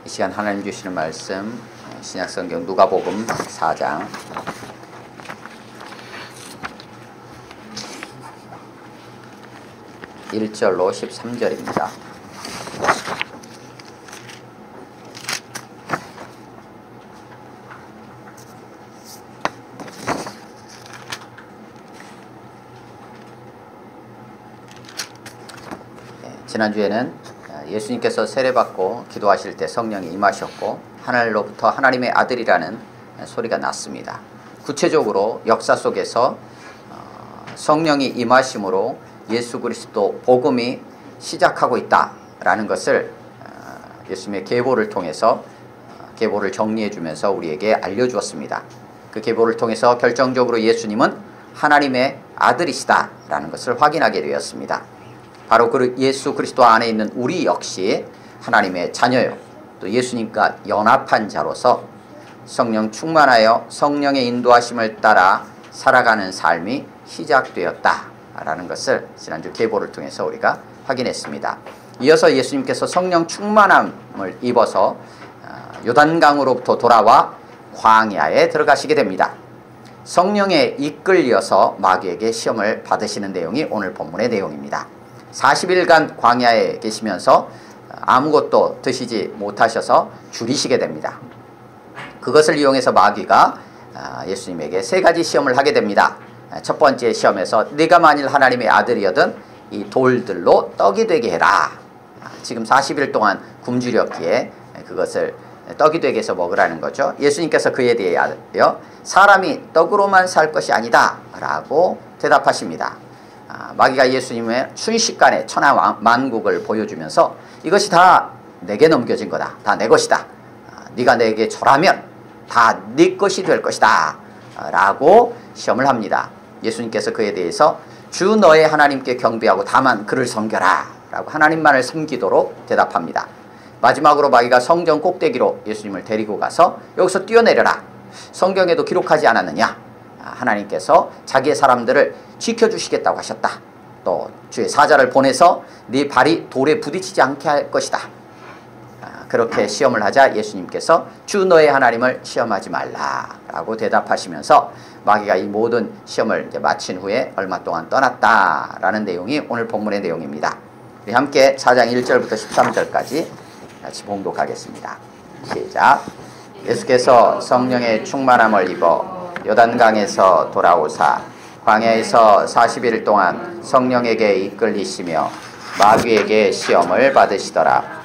이 시간 하나님 주시는 말씀 신약성경 누가복음 4장 1절로 13절입니다. 지난주에는 예수님께서 세례받고 기도하실 때 성령이 임하셨고 하늘로부터 하나님의 아들이라는 소리가 났습니다. 구체적으로 역사 속에서 성령이 임하심으로 예수 그리스도 복음이 시작하고 있다라는 것을 예수님의 계보를 통해서 계보를 정리해 주면서 우리에게 알려주었습니다. 그 계보를 통해서 결정적으로 예수님은 하나님의 아들이시다라는 것을 확인하게 되었습니다. 바로 그 예수 그리스도 안에 있는 우리 역시 하나님의 자녀요, 또 예수님과 연합한 자로서 성령 충만하여 성령의 인도하심을 따라 살아가는 삶이 시작되었다라는 것을 지난주 계보를 통해서 우리가 확인했습니다. 이어서 예수님께서 성령 충만함을 입어서 요단강으로부터 돌아와 광야에 들어가시게 됩니다. 성령에 이끌려서 마귀에게 시험을 받으시는 내용이 오늘 본문의 내용입니다. 40일간 광야에 계시면서 아무것도 드시지 못하셔서 줄이시게 됩니다. 그것을 이용해서 마귀가 예수님에게 세 가지 시험을 하게 됩니다. 첫 번째 시험에서 네가 만일 하나님의 아들이거든 이 돌들로 떡이 되게 해라. 지금 40일 동안 굶주렸기에 그것을 떡이 되게 해서 먹으라는 거죠. 예수님께서 그에 대하여 사람이 떡으로만 살 것이 아니다 라고 대답하십니다. 마귀가 예수님의 순식간에 천하만국을 보여주면서 이것이 다 내게 넘겨진 거다. 다 내 것이다. 네가 내게 절하면 다 네 것이 될 것이다 라고 시험을 합니다. 예수님께서 그에 대해서 주 너의 하나님께 경배하고 다만 그를 섬겨라 라고 하나님만을 섬기도록 대답합니다. 마지막으로 마귀가 성전 꼭대기로 예수님을 데리고 가서 여기서 뛰어내려라. 성경에도 기록하지 않았느냐? 하나님께서 자기의 사람들을 지켜주시겠다고 하셨다. 또 주의 사자를 보내서 네 발이 돌에 부딪히지 않게 할 것이다. 그렇게 시험을 하자 예수님께서 주 너의 하나님을 시험하지 말라라고 대답하시면서 마귀가 이 모든 시험을 이제 마친 후에 얼마 동안 떠났다라는 내용이 오늘 본문의 내용입니다. 우리 함께 4장 1절부터 13절까지 같이 봉독하겠습니다. 시작. 예수께서 성령의 충만함을 입어 요단강에서 돌아오사 광야에서 40일 동안 성령에게 이끌리시며 마귀에게 시험을 받으시더라.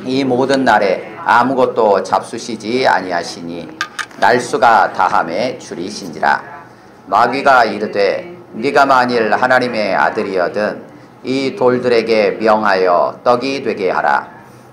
이 모든 날에 아무것도 잡수시지 아니하시니 날수가 다함에 줄이신지라. 마귀가 이르되 네가 만일 하나님의 아들이거든 이 돌들에게 명하여 떡이 되게 하라.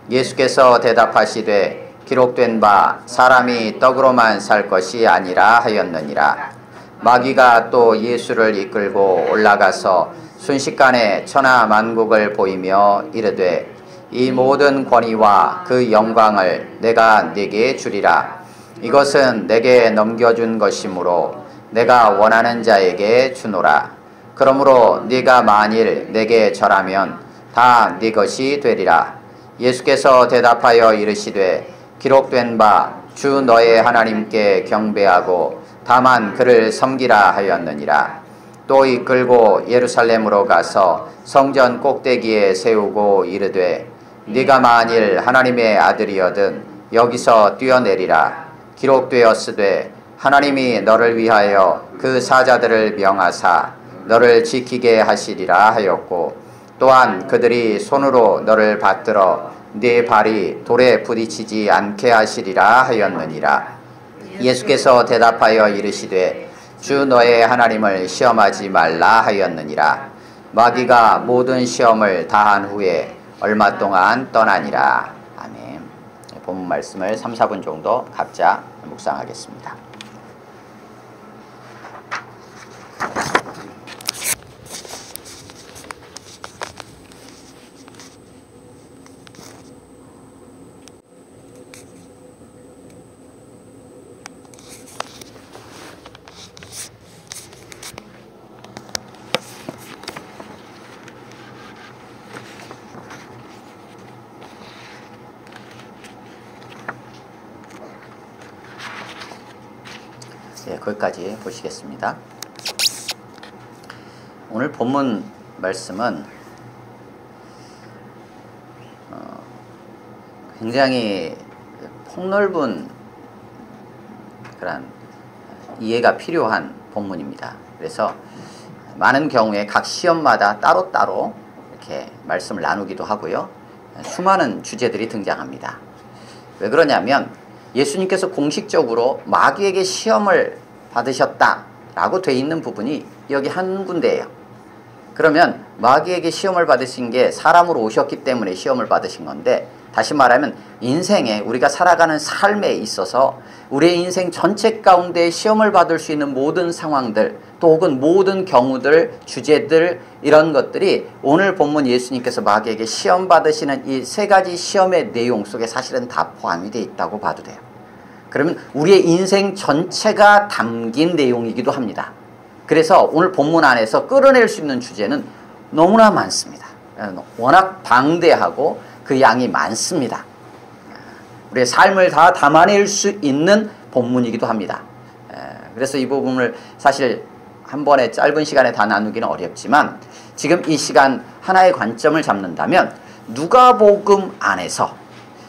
예수께서 대답하시되 기록된 바 사람이 떡으로만 살 것이 아니라 하였느니라. 마귀가 또 예수를 이끌고 올라가서 순식간에 천하 만국을 보이며 이르되 이 모든 권위와 그 영광을 내가 네게 주리라. 이것은 내게 넘겨준 것이므로 내가 원하는 자에게 주노라. 그러므로 네가 만일 내게 절하면 다 네 것이 되리라. 예수께서 대답하여 이르시되 기록된 바 주 너의 하나님께 경배하고 다만 그를 섬기라 하였느니라. 또 이끌고 예루살렘으로 가서 성전 꼭대기에 세우고 이르되 네가 만일 하나님의 아들이거든 여기서 뛰어내리라. 기록되었으되 하나님이 너를 위하여 그 사자들을 명하사 너를 지키게 하시리라 하였고 또한 그들이 손으로 너를 받들어 네 발이 돌에 부딪히지 않게 하시리라 하였느니라. 예수께서 대답하여 이르시되 주 너의 하나님을 시험하지 말라 하였느니라. 마귀가 모든 시험을 다한 후에 얼마 동안 떠나니라. 아멘. 본문 말씀을 3, 4분 정도 각자 묵상하겠습니다. 예, 거기까지 보시겠습니다. 오늘 본문 말씀은 굉장히 폭넓은 그런 이해가 필요한 본문입니다. 그래서 많은 경우에 각 시험마다 따로따로 이렇게 말씀을 나누기도 하고요. 수많은 주제들이 등장합니다. 왜 그러냐면 예수님께서 공식적으로 마귀에게 시험을 받으셨다라고 돼 있는 부분이 여기 한 군데예요. 그러면 마귀에게 시험을 받으신 게 사람으로 오셨기 때문에 시험을 받으신 건데, 다시 말하면 인생에 우리가 살아가는 삶에 있어서 우리의 인생 전체 가운데 시험을 받을 수 있는 모든 상황들, 또 혹은 모든 경우들, 주제들, 이런 것들이 오늘 본문 예수님께서 마귀에게 시험 받으시는 이 세 가지 시험의 내용 속에 사실은 다 포함이 되어 있다고 봐도 돼요. 그러면 우리의 인생 전체가 담긴 내용이기도 합니다. 그래서 오늘 본문 안에서 끌어낼 수 있는 주제는 너무나 많습니다. 워낙 방대하고 그 양이 많습니다. 우리의 삶을 다 담아낼 수 있는 본문이기도 합니다. 그래서 이 부분을 사실 한 번에 짧은 시간에 다 나누기는 어렵지만, 지금 이 시간 하나의 관점을 잡는다면 누가복음 안에서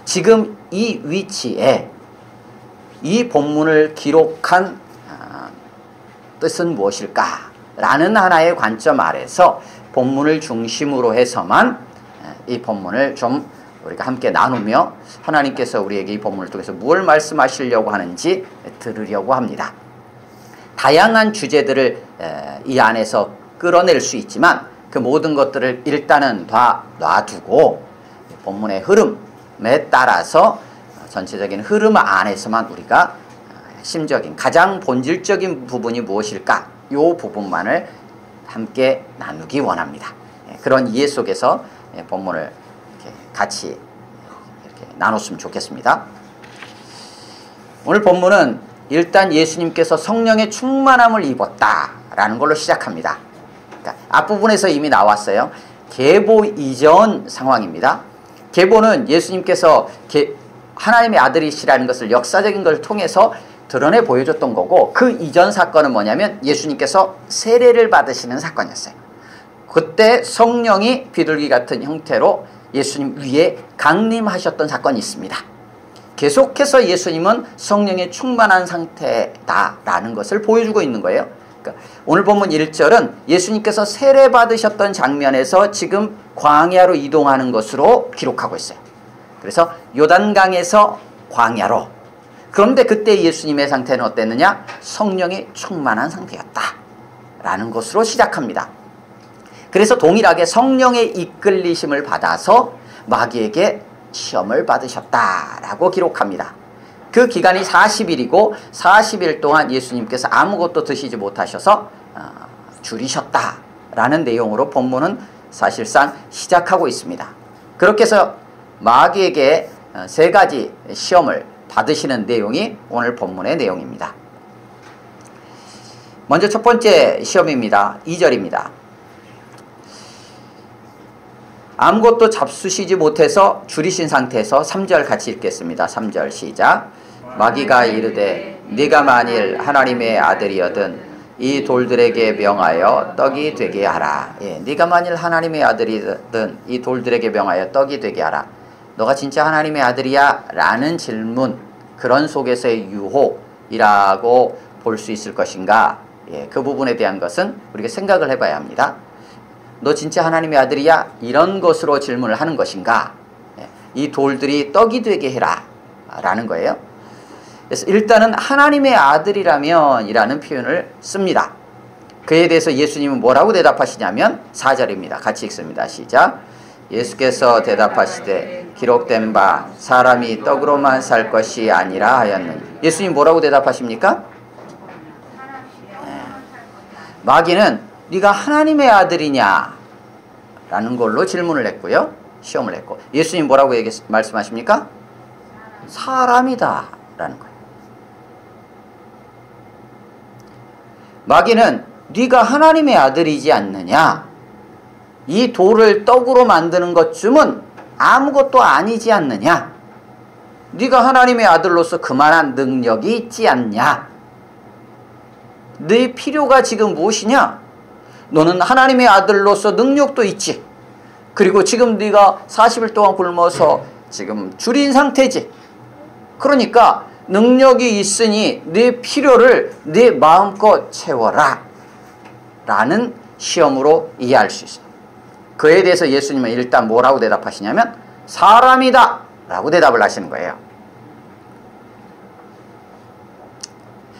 지금 이 위치에 이 본문을 기록한 뜻은 무엇일까? 라는 하나의 관점 아래서 본문을 중심으로 해서만 이 본문을 좀 우리가 함께 나누며 하나님께서 우리에게 이 본문을 통해서 무엇을 말씀하시려고 하는지 들으려고 합니다. 다양한 주제들을 이 안에서 끌어낼 수 있지만 그 모든 것들을 일단은 다 놔두고 본문의 흐름에 따라서 전체적인 흐름 안에서만 우리가 핵심적인 가장 본질적인 부분이 무엇일까? 이 부분만을 함께 나누기 원합니다. 그런 이해 속에서 본문을 이렇게 같이 이렇게 나눴으면 좋겠습니다. 오늘 본문은 일단 예수님께서 성령의 충만함을 입었다라는 걸로 시작합니다. 그러니까 앞부분에서 이미 나왔어요. 계보 이전 상황입니다. 계보는 예수님께서 하나님의 아들이시라는 것을 역사적인 것을 통해서 드러내 보여줬던 거고, 그 이전 사건은 뭐냐면 예수님께서 세례를 받으시는 사건이었어요. 그때 성령이 비둘기 같은 형태로 예수님 위에 강림하셨던 사건이 있습니다. 계속해서 예수님은 성령에 충만한 상태다라는 것을 보여주고 있는 거예요. 그러니까 오늘 본문 1절은 예수님께서 세례 받으셨던 장면에서 지금 광야로 이동하는 것으로 기록하고 있어요. 그래서 요단강에서 광야로. 그런데 그때 예수님의 상태는 어땠느냐? 성령이 충만한 상태였다 라는 것으로 시작합니다. 그래서 동일하게 성령의 이끌리심을 받아서 마귀에게 시험을 받으셨다라고 기록합니다. 그 기간이 40일이고 40일 동안 예수님께서 아무것도 드시지 못하셔서 줄이셨다라는 내용으로 본문은 사실상 시작하고 있습니다. 그렇게 해서 마귀에게 세 가지 시험을 받으시는 내용이 오늘 본문의 내용입니다. 먼저 첫 번째 시험입니다. 2절입니다. 아무것도 잡수시지 못해서 줄이신 상태에서 3절 같이 읽겠습니다. 3절 시작. 마귀가 이르되 네가 만일 하나님의 아들이거든 이 돌들에게 명하여 떡이 되게 하라. 예, 네가 만일 하나님의 아들이든 이 돌들에게 명하여 떡이 되게 하라. 너가 진짜 하나님의 아들이야? 라는 질문, 그런 속에서의 유혹이라고 볼 수 있을 것인가? 예, 그 부분에 대한 것은 우리가 생각을 해봐야 합니다. 너 진짜 하나님의 아들이야? 이런 것으로 질문을 하는 것인가? 예, 이 돌들이 떡이 되게 해라 라는 거예요. 그래서 일단은 하나님의 아들이라면 이라는 표현을 씁니다. 그에 대해서 예수님은 뭐라고 대답하시냐면 4절입니다. 같이 읽습니다. 시작. 예수께서 대답하시되 기록된 바 사람이 떡으로만 살 것이 아니라 하였느니. 예수님 뭐라고 대답하십니까? 마귀는 네가 하나님의 아들이냐 라는 걸로 질문을 했고요. 시험을 했고, 예수님 뭐라고 말씀하십니까? 사람이다 라는 거예요. 마귀는 네가 하나님의 아들이지 않느냐, 이 돌을 떡으로 만드는 것쯤은 아무것도 아니지 않느냐, 네가 하나님의 아들로서 그만한 능력이 있지 않냐, 네 필요가 지금 무엇이냐? 너는 하나님의 아들로서 능력도 있지. 그리고 지금 네가 40일 동안 굶어서 지금 줄인 상태지. 그러니까 능력이 있으니 네 필요를 네 마음껏 채워라 라는 시험으로 이해할 수 있어요. 그에 대해서 예수님은 일단 뭐라고 대답하시냐면 사람이다 라고 대답을 하시는 거예요.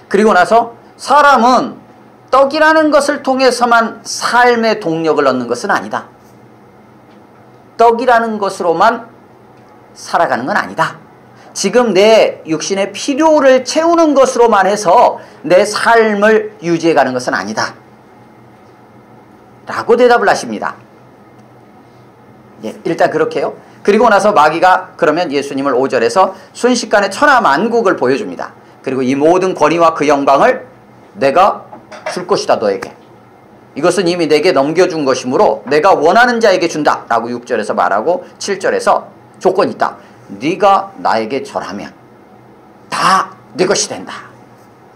그리고 나서 사람은 떡이라는 것을 통해서만 삶의 동력을 얻는 것은 아니다. 떡이라는 것으로만 살아가는 건 아니다. 지금 내 육신의 필요를 채우는 것으로만 해서 내 삶을 유지해가는 것은 아니다 라고 대답을 하십니다. 예, 일단 그렇게요. 그리고 나서 마귀가 그러면 예수님을 5절에서 순식간에 천하만국을 보여줍니다. 그리고 이 모든 권위와 그 영광을 내가 줄 것이다 너에게. 이것은 이미 내게 넘겨준 것이므로 내가 원하는 자에게 준다 라고 6절에서 말하고 7절에서 조건이 있다. 네가 나에게 절하면 다 네 것이 된다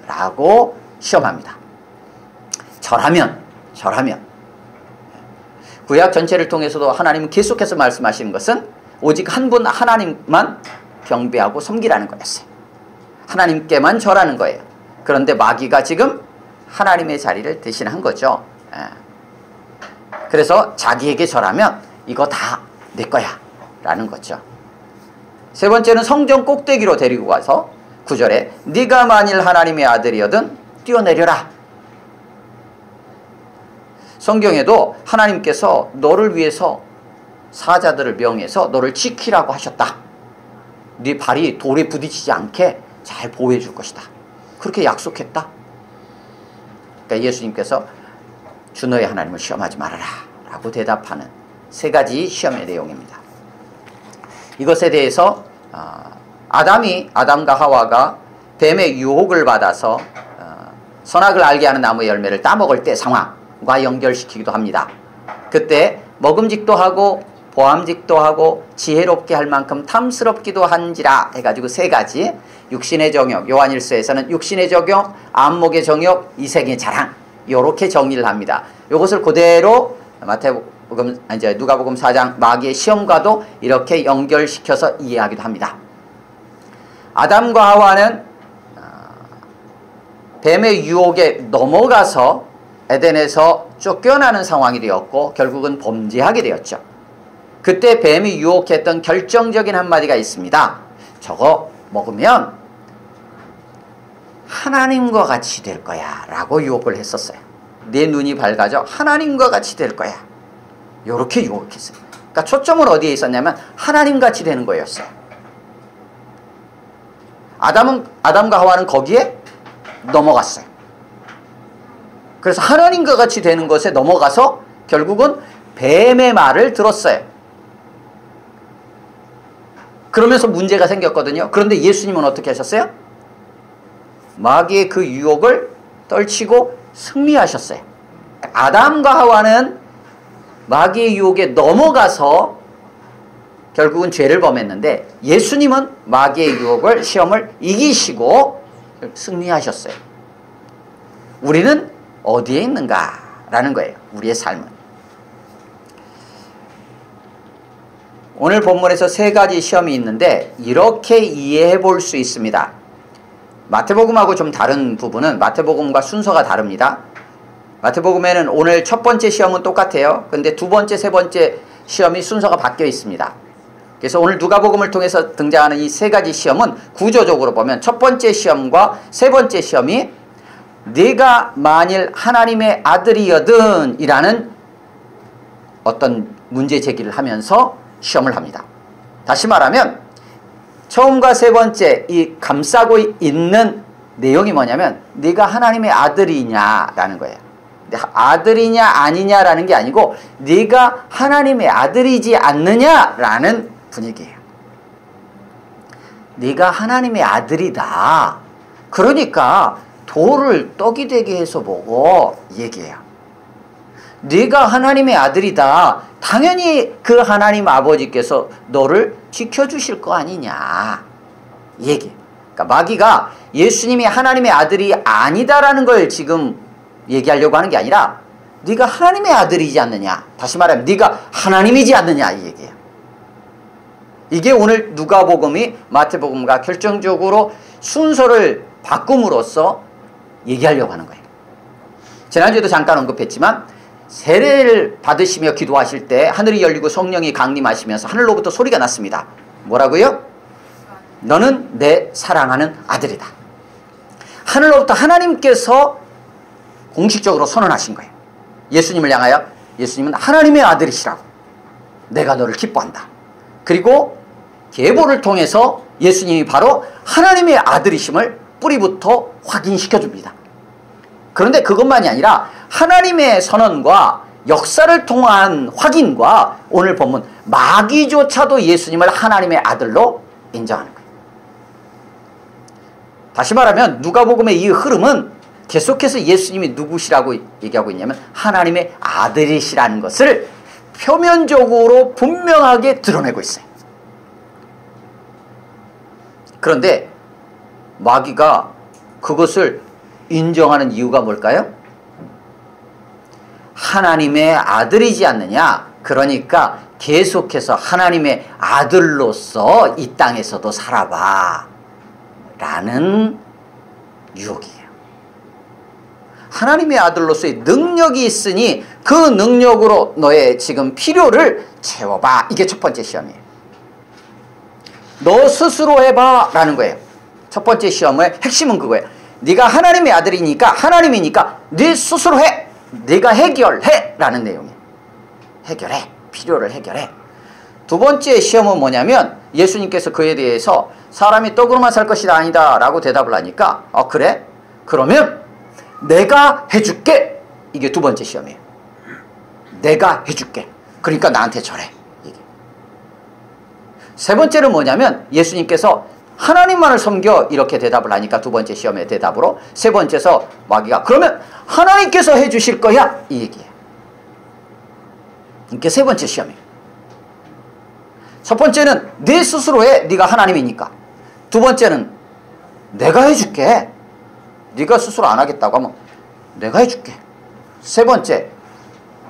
라고 시험합니다. 절하면 구약 전체를 통해서도 하나님은 계속해서 말씀하시는 것은 오직 한 분 하나님만 경배하고 섬기라는 거였어요. 하나님께만 절하는 거예요. 그런데 마귀가 지금 하나님의 자리를 대신한 거죠. 그래서 자기에게 절하면 이거 다 내 거야 라는 거죠. 세 번째는 성전 꼭대기로 데리고 가서 9절에 네가 만일 하나님의 아들이거든 뛰어내려라. 성경에도 하나님께서 너를 위해서 사자들을 명해서 너를 지키라고 하셨다. 네 발이 돌에 부딪히지 않게 잘 보호해 줄 것이다. 그렇게 약속했다. 그러니까 예수님께서 주 너의 하나님을 시험하지 말아라 라고 대답하는 세 가지 시험의 내용입니다. 이것에 대해서 아담과 하와가 뱀의 유혹을 받아서 선악을 알게 하는 나무의 열매를 따먹을 때 상황과 연결시키기도 합니다. 그때 먹음직도 하고 보암직도 하고 지혜롭게 할 만큼 탐스럽기도 한지라 해가지고 세 가지 육신의 정욕, 요한일서에서는 육신의 정욕, 안목의 정욕, 이색의 자랑 이렇게 정리를 합니다. 이것을 그대로 누가복음 4장 마귀의 시험과도 이렇게 연결시켜서 이해하기도 합니다. 아담과 하와는 뱀의 유혹에 넘어가서 에덴에서 쫓겨나는 상황이 되었고 결국은 범죄하게 되었죠. 그때 뱀이 유혹했던 결정적인 한마디가 있습니다. 저거 먹으면 하나님과 같이 될 거야 라고 유혹을 했었어요. 내 눈이 밝아져 하나님과 같이 될 거야. 이렇게 유혹했어요. 그러니까 초점은 어디에 있었냐면 하나님같이 되는 거였어요. 아담과 하와는 거기에 넘어갔어요. 그래서 하나님과 같이 되는 것에 넘어가서 결국은 뱀의 말을 들었어요. 그러면서 문제가 생겼거든요. 그런데 예수님은 어떻게 하셨어요? 마귀의 그 유혹을 떨치고 승리하셨어요. 아담과 하와는 마귀의 유혹에 넘어가서 결국은 죄를 범했는데 예수님은 마귀의 유혹을 시험을 이기시고 승리하셨어요. 우리는 어디에 있는가라는 거예요. 우리의 삶은. 오늘 본문에서 세 가지 시험이 있는데 이렇게 이해해 볼 수 있습니다. 마태복음하고 좀 다른 부분은 마태복음과 순서가 다릅니다. 마태복음에는 오늘 첫 번째 시험은 똑같아요. 근데 두 번째, 세 번째 시험이 순서가 바뀌어 있습니다. 그래서 오늘 누가복음을 통해서 등장하는 이 세 가지 시험은 구조적으로 보면 첫 번째 시험과 세 번째 시험이 네가 만일 하나님의 아들이거든 이라는 어떤 문제 제기를 하면서 시험을 합니다. 다시 말하면 처음과 세 번째 이 감싸고 있는 내용이 뭐냐면 네가 하나님의 아들이냐라는 거예요. 아들이냐 아니냐라는 게 아니고 네가 하나님의 아들이지 않느냐라는 분위기예요. 네가 하나님의 아들이다. 그러니까 돌을 떡이 되게 해서 먹어 얘기해요. 네가 하나님의 아들이다. 당연히 그 하나님 아버지께서 너를 지켜주실 거 아니냐 얘기해요. 그러니까 그러니까 마귀가 예수님이 하나님의 아들이 아니다라는 걸 지금 얘기하려고 하는 게 아니라 네가 하나님의 아들이지 않느냐, 다시 말하면 네가 하나님이지 않느냐 이 얘기예요. 이게 오늘 누가복음이 마태복음과 결정적으로 순서를 바꿈으로써 얘기하려고 하는 거예요. 지난주에도 잠깐 언급했지만 세례를 받으시며 기도하실 때 하늘이 열리고 성령이 강림하시면서 하늘로부터 소리가 났습니다. 뭐라고요? 너는 내 사랑하는 아들이다. 하늘로부터 하나님께서 공식적으로 선언하신 거예요. 예수님을 향하여 예수님은 하나님의 아들이시라고. 내가 너를 기뻐한다. 그리고 계보를 통해서 예수님이 바로 하나님의 아들이심을 뿌리부터 확인시켜줍니다. 그런데 그것만이 아니라 하나님의 선언과 역사를 통한 확인과 오늘 본문 마귀조차도 예수님을 하나님의 아들로 인정하는 거예요. 다시 말하면 누가복음의 이 흐름은 계속해서 예수님이 누구시라고 얘기하고 있냐면 하나님의 아들이시라는 것을 표면적으로 분명하게 드러내고 있어요. 그런데 마귀가 그것을 인정하는 이유가 뭘까요? 하나님의 아들이지 않느냐, 그러니까 계속해서 하나님의 아들로서 이 땅에서도 살아봐 라는 유혹이에요. 하나님의 아들로서의 능력이 있으니 그 능력으로 너의 지금 필요를 채워봐. 이게 첫 번째 시험이에요. 너 스스로 해봐 라는 거예요. 첫 번째 시험의 핵심은 그거예요. 네가 하나님의 아들이니까, 하나님이니까 네 스스로 해. 네가 해결해 라는 내용이에요. 해결해. 필요를 해결해. 두 번째 시험은 뭐냐면 예수님께서 그에 대해서 사람이 떡으로만 살 것이 아니다 라고 대답을 하니까 그래? 그러면 내가 해줄게. 이게 두 번째 시험이에요. 내가 해줄게. 그러니까 나한테 절해. 이게. 세 번째는 뭐냐면 예수님께서 하나님만을 섬겨 이렇게 대답을 하니까 두 번째 시험의 대답으로 세 번째서 마귀가 그러면 하나님께서 해주실 거야 이 얘기예요. 이게 세 번째 시험이에요. 첫 번째는 네 스스로 해. 네가 하나님이니까. 두 번째는 내가 해줄게. 네가 스스로 안 하겠다고 하면 내가 해줄게. 세 번째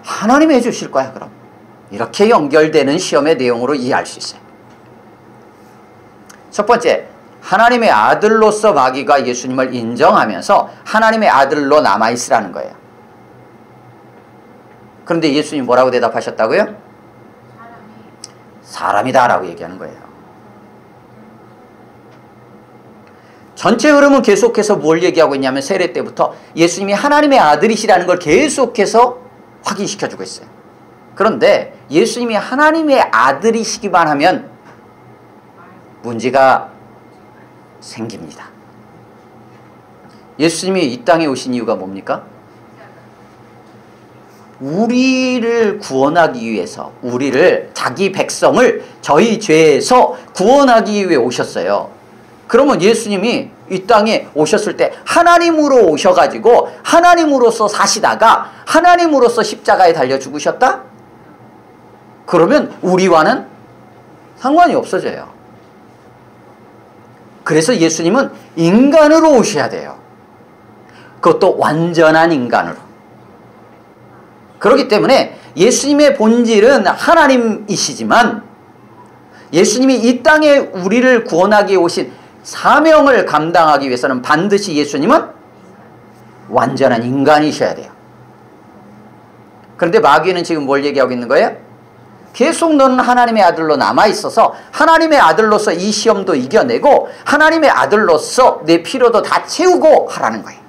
하나님이 해주실 거야. 그럼 이렇게 연결되는 시험의 내용으로 이해할 수 있어요. 첫 번째, 하나님의 아들로서 마귀가 예수님을 인정하면서 하나님의 아들로 남아있으라는 거예요. 그런데 예수님이 뭐라고 대답하셨다고요? 사람이다 라고 얘기하는 거예요. 전체 흐름은 계속해서 뭘 얘기하고 있냐면 세례 때부터 예수님이 하나님의 아들이시라는 걸 계속해서 확인시켜주고 있어요. 그런데 예수님이 하나님의 아들이시기만 하면 문제가 생깁니다. 예수님이 이 땅에 오신 이유가 뭡니까? 우리를 구원하기 위해서, 우리를, 자기 백성을 저희 죄에서 구원하기 위해 오셨어요. 그러면 예수님이 이 땅에 오셨을 때 하나님으로 오셔가지고 하나님으로서 사시다가 하나님으로서 십자가에 달려 죽으셨다? 그러면 우리와는 상관이 없어져요. 그래서 예수님은 인간으로 오셔야 돼요. 그것도 완전한 인간으로. 그렇기 때문에 예수님의 본질은 하나님이시지만 예수님이 이 땅에 우리를 구원하기 위해 오신 사명을 감당하기 위해서는 반드시 예수님은 완전한 인간이셔야 돼요. 그런데 마귀는 지금 뭘 얘기하고 있는 거예요? 계속 너는 하나님의 아들로 남아있어서 하나님의 아들로서 이 시험도 이겨내고 하나님의 아들로서 내 필요도 다 채우고 하라는 거예요.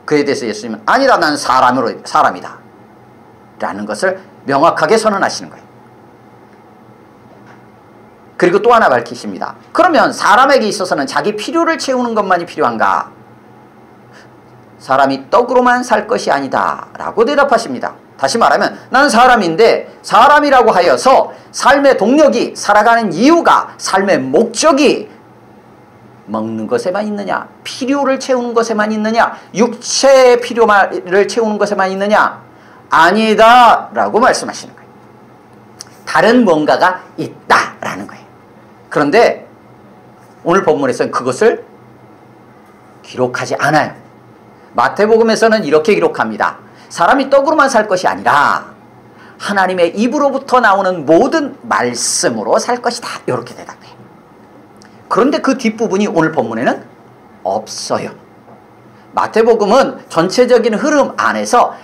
그에 대해서 예수님은 아니다, 난 사람이다 라는 것을 명확하게 선언하시는 거예요. 그리고 또 하나 밝히십니다. 그러면 사람에게 있어서는 자기 필요를 채우는 것만이 필요한가? 사람이 떡으로만 살 것이 아니다 라고 대답하십니다. 다시 말하면 난 사람인데 사람이라고 하여서 삶의 동력이, 살아가는 이유가, 삶의 목적이 먹는 것에만 있느냐, 필요를 채우는 것에만 있느냐, 육체의 필요를 채우는 것에만 있느냐? 아니다 라고 말씀하시는 거예요. 다른 뭔가가 있다라는 거예요. 그런데 오늘 본문에서는 그것을 기록하지 않아요. 마태복음에서는 이렇게 기록합니다. 사람이 떡으로만 살 것이 아니라 하나님의 입으로부터 나오는 모든 말씀으로 살 것이다. 이렇게 대답해요. 그런데 그 뒷부분이 오늘 본문에는 없어요. 마태복음은 전체적인 흐름 안에서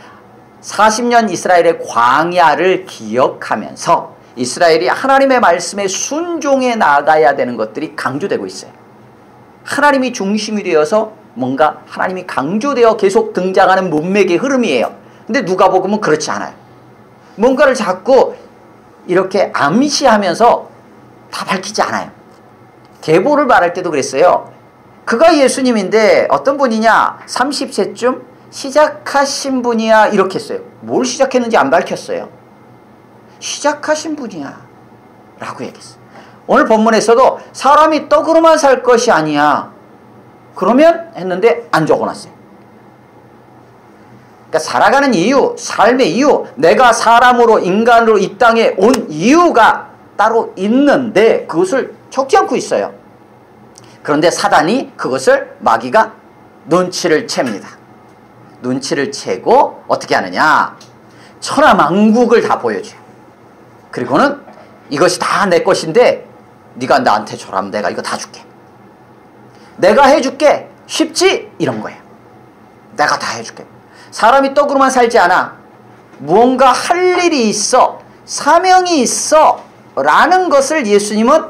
40년 이스라엘의 광야를 기억하면서 이스라엘이 하나님의 말씀에 순종해 나가야 되는 것들이 강조되고 있어요. 하나님이 중심이 되어서 뭔가 하나님이 강조되어 계속 등장하는 문맥의 흐름이에요. 근데 누가복음은 그렇지 않아요. 뭔가를 자꾸 이렇게 암시하면서 다 밝히지 않아요. 계보를 말할 때도 그랬어요. 그가 예수님인데 어떤 분이냐? 30세쯤 시작하신 분이야. 이렇게 했어요. 뭘 시작했는지 안 밝혔어요. 시작하신 분이야 라고 얘기했어요. 오늘 본문에서도 사람이 떡으로만 살 것이 아니야. 그러면 했는데 안 적어놨어요. 그러니까 살아가는 이유, 삶의 이유, 내가 사람으로 인간으로 이 땅에 온 이유가 따로 있는데 그것을 적지 않고 있어요. 그런데 사단이 그것을 마귀가 눈치를 챕니다. 눈치를 채고 어떻게 하느냐? 천하만국을 다 보여줘요. 그리고는 이것이 다 내 것인데 네가 나한테 줘라면 내가 이거 다 줄게. 내가 해줄게. 쉽지? 이런 거예요. 내가 다 해줄게. 사람이 떡으로만 살지 않아. 무언가 할 일이 있어. 사명이 있어. 라는 것을 예수님은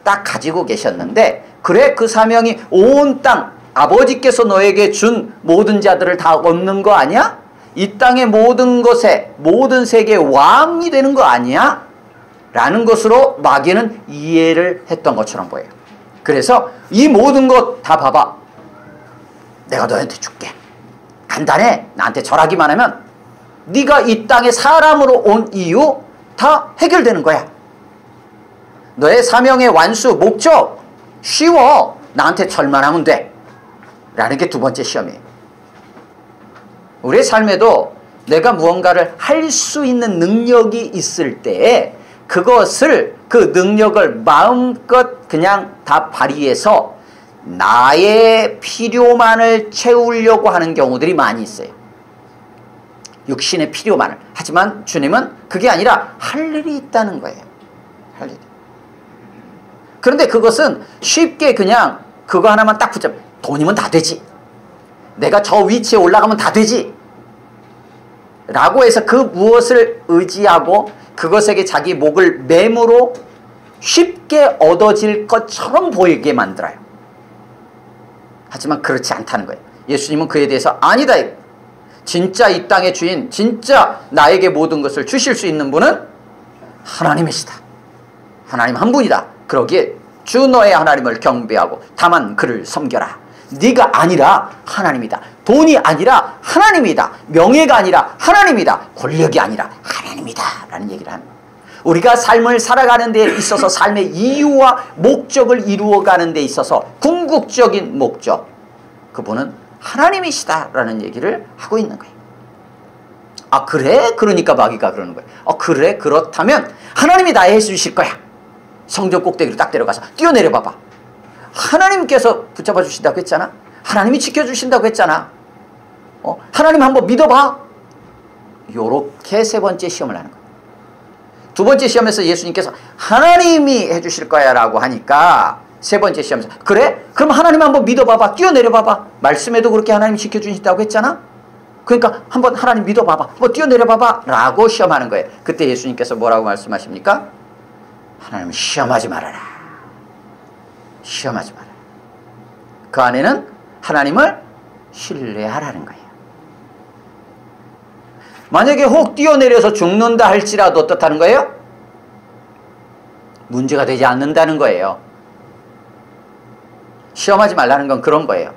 딱 가지고 계셨는데 그래 그 사명이 온 땅 아버지께서 너에게 준 모든 자들을 다 얻는 거 아니야? 이 땅의 모든 것에 모든 세계의 왕이 되는 거 아니야? 라는 것으로 마귀는 이해를 했던 것처럼 보여요. 그래서 이 모든 것 다 봐봐. 내가 너한테 줄게. 간단해. 나한테 절하기만 하면 네가 이 땅에 사람으로 온 이유 다 해결되는 거야. 너의 사명의 완수, 목적 쉬워. 나한테 절만 하면 돼. 라는 게 두 번째 시험이에요. 우리의 삶에도 내가 무언가를 할 수 있는 능력이 있을 때에 그것을 그 능력을 마음껏 그냥 다 발휘해서 나의 필요만을 채우려고 하는 경우들이 많이 있어요. 육신의 필요만을. 하지만 주님은 그게 아니라 할 일이 있다는 거예요. 할 일이. 그런데 그것은 쉽게 그냥 그거 하나만 딱 붙잡. 돈이면 다 되지. 내가 저 위치에 올라가면 다 되지. 라고 해서 그 무엇을 의지하고 그것에게 자기 목을 매무로 쉽게 얻어질 것처럼 보이게 만들어요. 하지만 그렇지 않다는 거예요. 예수님은 그에 대해서 아니다. 진짜 이 땅의 주인, 진짜 나에게 모든 것을 주실 수 있는 분은 하나님이시다. 하나님 한 분이다. 그러기에 주 너의 하나님을 경배하고 다만 그를 섬겨라. 네가 아니라 하나님이다. 돈이 아니라 하나님이다. 명예가 아니라 하나님이다. 권력이 아니라 하나님이다. 라는 얘기를 합니다. 우리가 삶을 살아가는 데 있어서 삶의 이유와 목적을 이루어가는 데 있어서 궁극적인 목적, 그분은 하나님이시다. 라는 얘기를 하고 있는 거예요. 아 그래? 그러니까 마귀가 그러는 거예요. 그래? 그렇다면 하나님이 다 해주실 거야. 성전 꼭대기로 딱 데려가서 뛰어내려 봐봐. 하나님께서 붙잡아 주신다고 했잖아. 하나님이 지켜주신다고 했잖아. 하나님 한번 믿어봐. 요렇게 세 번째 시험을 하는 거예요. 두 번째 시험에서 예수님께서 하나님이 해주실 거야 라고 하니까 세 번째 시험에서 그래? 그럼 하나님 한번 믿어봐봐. 뛰어내려 봐봐. 말씀에도 그렇게 하나님이 지켜주신다고 했잖아. 그러니까 한번 하나님 믿어봐봐. 뭐 뛰어내려 봐봐 라고 시험하는 거예요. 그때 예수님께서 뭐라고 말씀하십니까? 하나님 시험하지 말아라. 시험하지 말아라. 그 안에는 하나님을 신뢰하라는 거예요. 만약에 혹 뛰어내려서 죽는다 할지라도 어떻다는 거예요? 문제가 되지 않는다는 거예요. 시험하지 말라는 건 그런 거예요.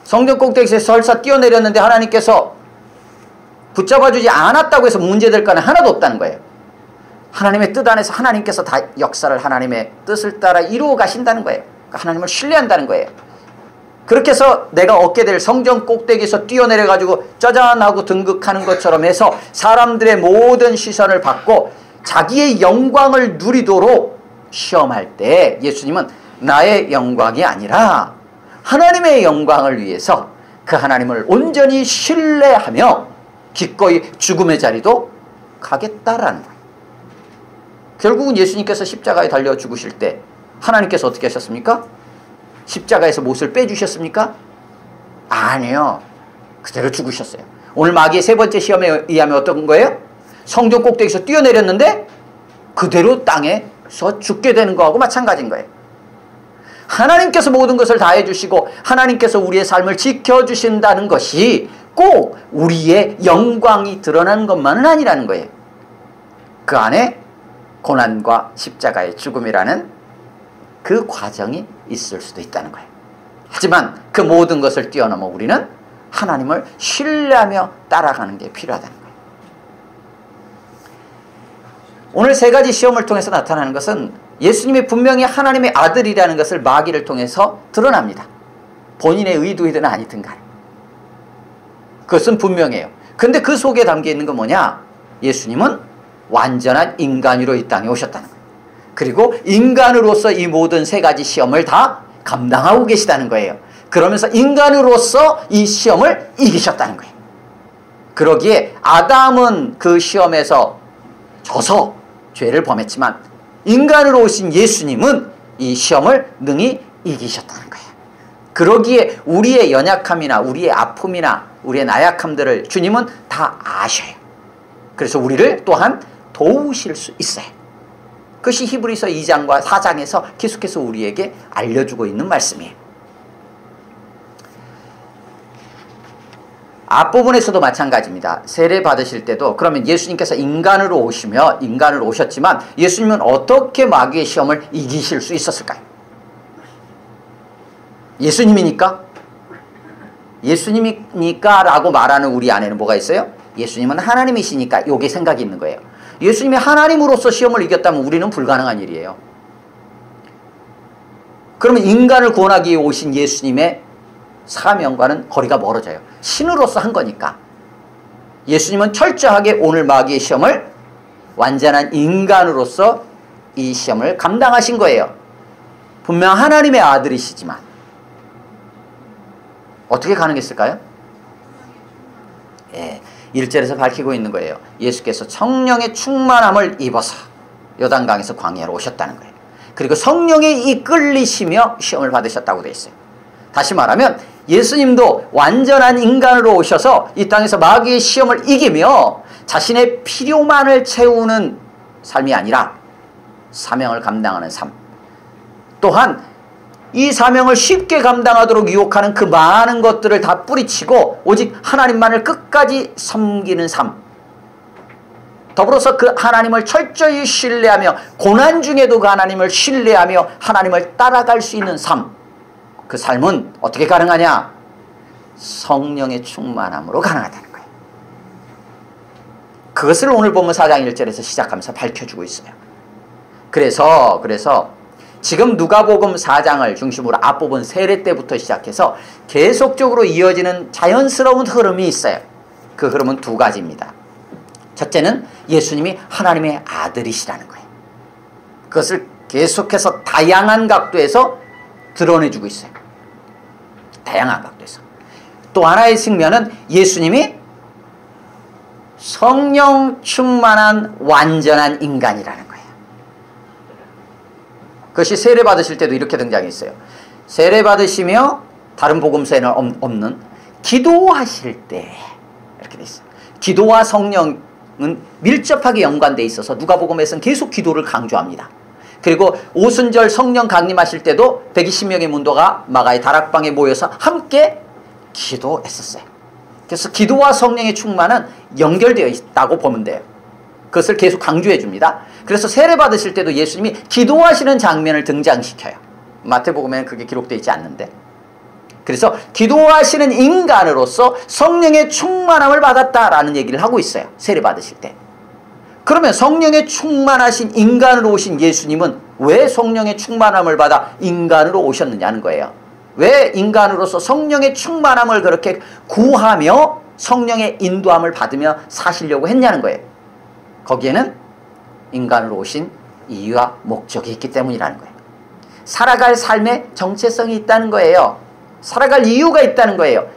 성전 꼭대기에서 설사 뛰어내렸는데 하나님께서 붙잡아주지 않았다고 해서 문제될 거는 하나도 없다는 거예요. 하나님의 뜻 안에서 하나님께서 다 역사를 하나님의 뜻을 따라 이루어 가신다는 거예요. 그러니까 하나님을 신뢰한다는 거예요. 그렇게 해서 내가 얻게 될 성전 꼭대기에서 뛰어내려가지고 짜잔 하고 등극하는 것처럼 해서 사람들의 모든 시선을 받고 자기의 영광을 누리도록 시험할 때 예수님은 나의 영광이 아니라 하나님의 영광을 위해서 그 하나님을 온전히 신뢰하며 기꺼이 죽음의 자리도 가겠다라는 거예요. 결국은 예수님께서 십자가에 달려 죽으실 때 하나님께서 어떻게 하셨습니까? 십자가에서 못을 빼주셨습니까? 아니요. 그대로 죽으셨어요. 오늘 마귀의 세 번째 시험에 의하면 어떤 거예요? 성전 꼭대기에서 뛰어내렸는데 그대로 땅에서 죽게 되는 거하고 마찬가지인 거예요. 하나님께서 모든 것을 다 해주시고 하나님께서 우리의 삶을 지켜주신다는 것이 꼭 우리의 영광이 드러나는 것만은 아니라는 거예요. 그 안에 고난과 십자가의 죽음이라는 그 과정이 있을 수도 있다는 거예요. 하지만 그 모든 것을 뛰어넘어 우리는 하나님을 신뢰하며 따라가는 게 필요하다는 거예요. 오늘 세 가지 시험을 통해서 나타나는 것은 예수님이 분명히 하나님의 아들이라는 것을 마귀를 통해서 드러납니다. 본인의 의도이든 아니든 간에. 그것은 분명해요. 근데 그 속에 담겨 있는 건 뭐냐? 예수님은 완전한 인간으로 이 땅에 오셨다는 거예요. 그리고 인간으로서 이 모든 세 가지 시험을 다 감당하고 계시다는 거예요. 그러면서 인간으로서 이 시험을 이기셨다는 거예요. 그러기에 아담은 그 시험에서 져서 죄를 범했지만 인간으로 오신 예수님은 이 시험을 능히 이기셨다는 거예요. 그러기에 우리의 연약함이나 우리의 아픔이나 우리의 나약함들을 주님은 다 아셔요. 그래서 우리를 또한 도우실 수 있어요. 그것이 히브리서 2장과 4장에서 계속해서 우리에게 알려주고 있는 말씀이에요. 앞부분에서도 마찬가지입니다. 세례 받으실 때도 그러면 예수님께서 인간으로 오셨지만 예수님은 어떻게 마귀의 시험을 이기실 수 있었을까요? 예수님이니까? 예수님이니까 라고 말하는 우리 안에는 뭐가 있어요? 예수님은 하나님이시니까 요게 생각이 있는 거예요. 예수님이 하나님으로서 시험을 이겼다면 우리는 불가능한 일이에요. 그러면 인간을 구원하기 위해 오신 예수님의 사명과는 거리가 멀어져요. 신으로서 한 거니까. 예수님은 철저하게 오늘 마귀의 시험을 완전한 인간으로서 이 시험을 감당하신 거예요. 분명 하나님의 아들이시지만 어떻게 가능했을까요? 1절에서 밝히고 있는 거예요. 예수께서 성령의 충만함을 입어서 요단강에서 광야로 오셨다는 거예요. 그리고 성령에 이끌리시며 시험을 받으셨다고 되어 있어요. 다시 말하면 예수님도 완전한 인간으로 오셔서 이 땅에서 마귀의 시험을 이기며 자신의 필요만을 채우는 삶이 아니라 사명을 감당하는 삶, 또한 이 사명을 쉽게 감당하도록 유혹하는 그 많은 것들을 다 뿌리치고 오직 하나님만을 끝까지 섬기는 삶, 더불어서 그 하나님을 철저히 신뢰하며 고난 중에도 그 하나님을 신뢰하며 하나님을 따라갈 수 있는 삶, 그 삶은 어떻게 가능하냐? 성령의 충만함으로 가능하다는 거예요. 그것을 오늘 본문 4장 1절에서 시작하면서 밝혀주고 있어요. 그래서 지금 누가복음 4장을 중심으로 앞부분 세례 때부터 시작해서 계속적으로 이어지는 자연스러운 흐름이 있어요. 그 흐름은 두 가지입니다. 첫째는 예수님이 하나님의 아들이시라는 거예요. 그것을 계속해서 다양한 각도에서 드러내주고 있어요. 다양한 각도에서. 또 하나의 측면은 예수님이 성령 충만한 완전한 인간이라는 거예요. 그것이 세례 받으실 때도 이렇게 등장했어요. 세례 받으시며 다른 복음서에는 없는 기도하실 때 이렇게 돼 있어요. 기도와 성령은 밀접하게 연관되어 있어서 누가복음에서는 계속 기도를 강조합니다. 그리고 오순절 성령 강림하실 때도 120명의 문도가 마가의 다락방에 모여서 함께 기도했었어요. 그래서 기도와 성령의 충만은 연결되어 있다고 보면 돼요. 그것을 계속 강조해 줍니다. 그래서 세례 받으실 때도 예수님이 기도하시는 장면을 등장시켜요. 마태복음에는 그게 기록되어 있지 않는데. 그래서 기도하시는 인간으로서 성령의 충만함을 받았다라는 얘기를 하고 있어요. 세례 받으실 때. 그러면 성령의 충만하신 인간으로 오신 예수님은 왜 성령의 충만함을 받아 인간으로 오셨느냐는 거예요. 왜 인간으로서 성령의 충만함을 그렇게 구하며 성령의 인도함을 받으며 사시려고 했냐는 거예요. 거기에는 인간으로 오신 이유와 목적이 있기 때문이라는 거예요. 살아갈 삶의 정체성이 있다는 거예요. 살아갈 이유가 있다는 거예요.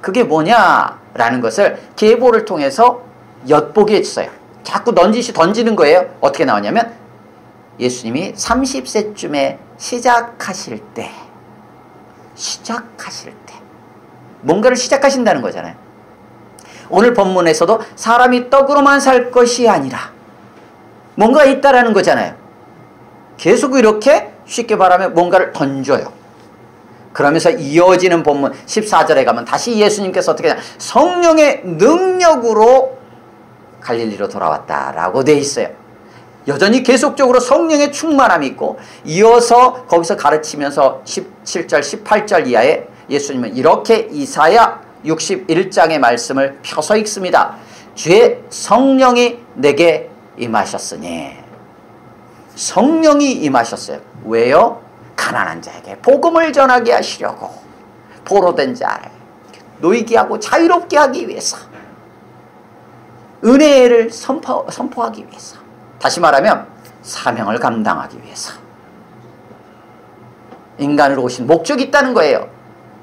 그게 뭐냐라는 것을 계보를 통해서 엿보게 했어요. 자꾸 던지는 거예요. 어떻게 나오냐면 예수님이 30세쯤에 시작하실 때 뭔가를 시작하신다는 거잖아요. 오늘 본문에서도 사람이 떡으로만 살 것이 아니라 뭔가 있다라는 거잖아요. 계속 이렇게 쉽게 말하면 뭔가를 던져요. 그러면서 이어지는 본문 14절에 가면 다시 예수님께서 어떻게 하냐, 성령의 능력으로 갈릴리로 돌아왔다라고 돼 있어요. 여전히 계속적으로 성령의 충만함이 있고, 이어서 거기서 가르치면서 17절 18절 이하에 예수님은 이렇게 이사야 61장의 말씀을 펴서 읽습니다. 주의 성령이 내게 임하셨으니. 성령이 임하셨어요. 왜요? 가난한 자에게 복음을 전하게 하시려고, 포로된 자를 놓이게 하고 자유롭게 하기 위해서, 은혜를 선포하기 위해서, 다시 말하면 사명을 감당하기 위해서 인간으로 오신 목적이 있다는 거예요.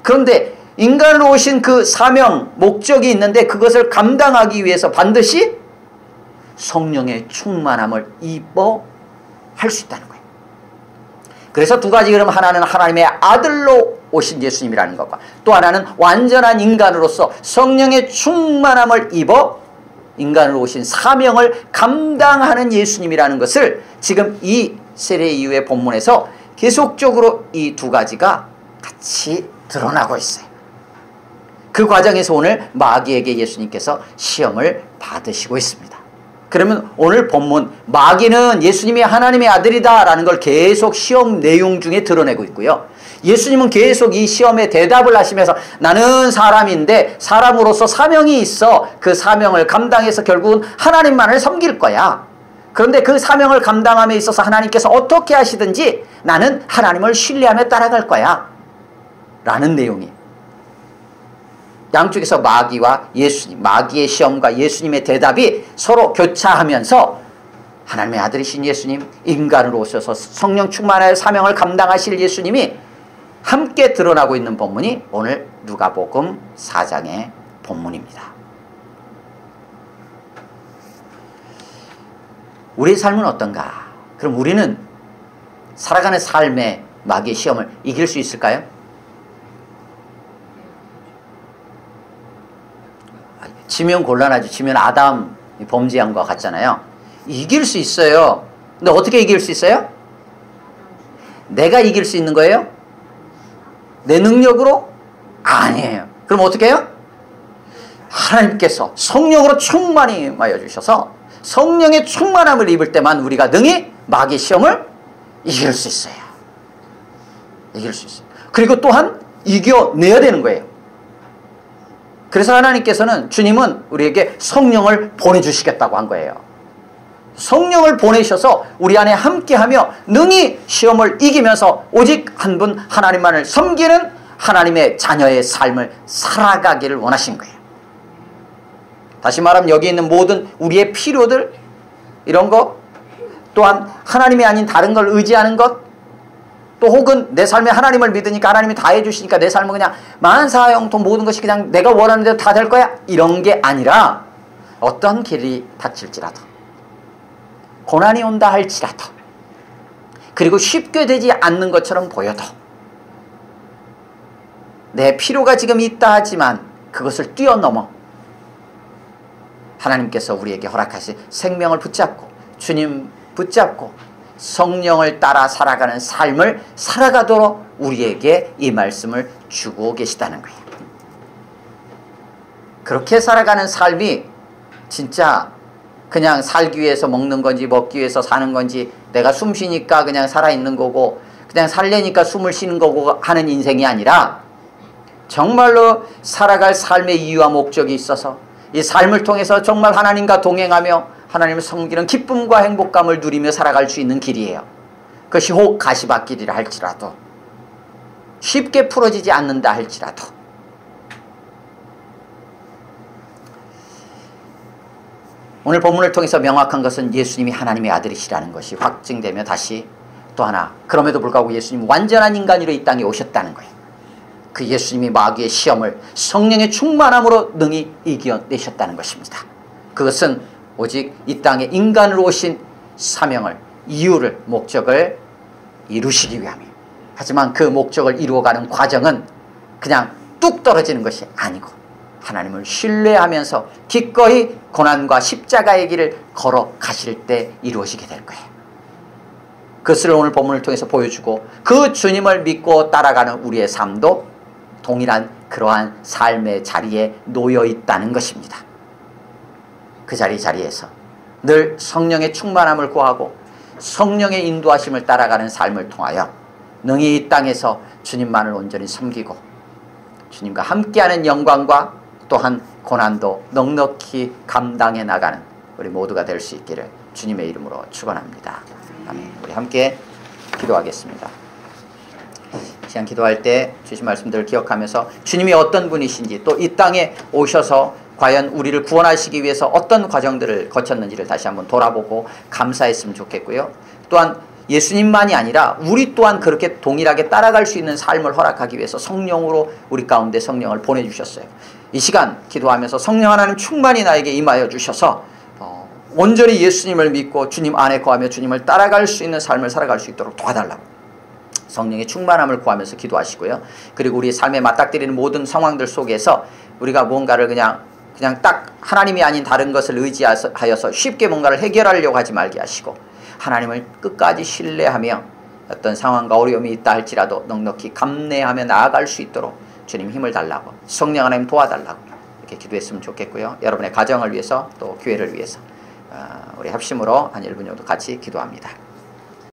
그런데 인간으로 오신 그 사명, 목적이 있는데 그것을 감당하기 위해서 반드시 성령의 충만함을 입어 할 수 있다는 거예요. 그래서 두 가지, 그럼 하나는 하나님의 아들로 오신 예수님이라는 것과, 또 하나는 완전한 인간으로서 성령의 충만함을 입어 인간으로 오신 사명을 감당하는 예수님이라는 것을 지금 이 세례 이후의 본문에서 계속적으로 이 두 가지가 같이 드러나고 있어요. 그 과정에서 오늘 마귀에게 예수님께서 시험을 받으시고 있습니다. 그러면 오늘 본문, 마귀는 예수님이 하나님의 아들이다 라는 걸 계속 시험 내용 중에 드러내고 있고요. 예수님은 계속 이 시험에 대답을 하시면서 나는 사람인데 사람으로서 사명이 있어. 그 사명을 감당해서 결국은 하나님만을 섬길 거야. 그런데 그 사명을 감당함에 있어서 하나님께서 어떻게 하시든지 나는 하나님을 신뢰하며 따라갈 거야 라는 내용이, 양쪽에서 마귀와 예수님, 마귀의 시험과 예수님의 대답이 서로 교차하면서 하나님의 아들이신 예수님, 인간으로 오셔서 성령 충만하여 사명을 감당하실 예수님이 함께 드러나고 있는 본문이 오늘 누가복음 4장의 본문입니다. 우리의 삶은 어떤가? 그럼 우리는 살아가는 삶의 마귀의 시험을 이길 수 있을까요? 지면 곤란하죠. 지면 아담 범죄한 것 같잖아요. 이길 수 있어요. 근데 어떻게 이길 수 있어요? 내가 이길 수 있는 거예요? 내 능력으로? 아니에요. 그럼 어떻게 해요? 하나님께서 성령으로 충만히 임하여 주셔서 성령의 충만함을 입을 때만 우리가 능히 마귀의 시험을 이길 수 있어요. 이길 수 있어요. 그리고 또한 이겨내야 되는 거예요. 그래서 하나님께서는, 주님은 우리에게 성령을 보내주시겠다고 한 거예요. 성령을 보내셔서 우리 안에 함께하며 능히 시험을 이기면서 오직 한 분 하나님만을 섬기는 하나님의 자녀의 삶을 살아가기를 원하신 거예요. 다시 말하면 여기 있는 모든 우리의 필요들, 이런 것, 또한 하나님이 아닌 다른 걸 의지하는 것, 또 혹은 내 삶에 하나님을 믿으니까 하나님이 다 해주시니까 내 삶은 그냥 만사형통 모든 것이 그냥 내가 원하는 대로 다 될 거야, 이런 게 아니라 어떤 길이 닥칠지라도, 고난이 온다 할지라도, 그리고 쉽게 되지 않는 것처럼 보여도, 내 필요가 지금 있다 하지만 그것을 뛰어넘어 하나님께서 우리에게 허락하신 생명을 붙잡고, 주님 붙잡고 성령을 따라 살아가는 삶을 살아가도록 우리에게 이 말씀을 주고 계시다는 거예요. 그렇게 살아가는 삶이 진짜 그냥 살기 위해서 먹는 건지 먹기 위해서 사는 건지, 내가 숨 쉬니까 그냥 살아있는 거고 그냥 살려니까 숨을 쉬는 거고 하는 인생이 아니라, 정말로 살아갈 삶의 이유와 목적이 있어서 이 삶을 통해서 정말 하나님과 동행하며 하나님을 섬기는 기쁨과 행복감을 누리며 살아갈 수 있는 길이에요. 그것이 혹 가시밭길이라 할지라도, 쉽게 풀어지지 않는다 할지라도, 오늘 본문을 통해서 명확한 것은 예수님이 하나님의 아들이시라는 것이 확증되며 다시 또 하나, 그럼에도 불구하고 예수님 완전한 인간으로 이 땅에 오셨다는 거예요. 그 예수님이 마귀의 시험을 성령의 충만함으로 능히 이겨내셨다는 것입니다. 그것은 오직 이 땅에 인간으로 오신 사명을, 이유를, 목적을 이루시기 위함이에요. 하지만 그 목적을 이루어가는 과정은 그냥 뚝 떨어지는 것이 아니고 하나님을 신뢰하면서 기꺼이 고난과 십자가의 길을 걸어가실 때 이루어지게 될 거예요. 그것을 오늘 본문을 통해서 보여주고 그 주님을 믿고 따라가는 우리의 삶도 동일한 그러한 삶의 자리에 놓여 있다는 것입니다. 그 자리에서 늘 성령의 충만함을 구하고 성령의 인도하심을 따라가는 삶을 통하여 능히 이 땅에서 주님만을 온전히 섬기고 주님과 함께하는 영광과 또한 고난도 넉넉히 감당해 나가는 우리 모두가 될 수 있기를 주님의 이름으로 축원합니다. 아멘. 우리 함께 기도하겠습니다. 시간 기도할 때 주신 말씀들을 기억하면서 주님이 어떤 분이신지 또 이 땅에 오셔서 과연 우리를 구원하시기 위해서 어떤 과정들을 거쳤는지를 다시 한번 돌아보고 감사했으면 좋겠고요. 또한 예수님만이 아니라 우리 또한 그렇게 동일하게 따라갈 수 있는 삶을 허락하기 위해서 성령으로 우리 가운데 성령을 보내주셨어요. 이 시간 기도하면서 성령 하나님 충만히 나에게 임하여 주셔서 온전히 예수님을 믿고 주님 안에 거하며 주님을 따라갈 수 있는 삶을 살아갈 수 있도록 도와달라고 성령의 충만함을 구하면서 기도하시고요. 그리고 우리 삶에 맞닥뜨리는 모든 상황들 속에서 우리가 뭔가를 그냥 딱 하나님이 아닌 다른 것을 의지하여서 쉽게 뭔가를 해결하려고 하지 말게 하시고 하나님을 끝까지 신뢰하며 어떤 상황과 어려움이 있다 할지라도 넉넉히 감내하며 나아갈 수 있도록 주님 힘을 달라고 성령 하나님 도와달라고 이렇게 기도했으면 좋겠고요. 여러분의 가정을 위해서 또 교회를 위해서 우리 합심으로 한 1분 정도 같이 기도합니다.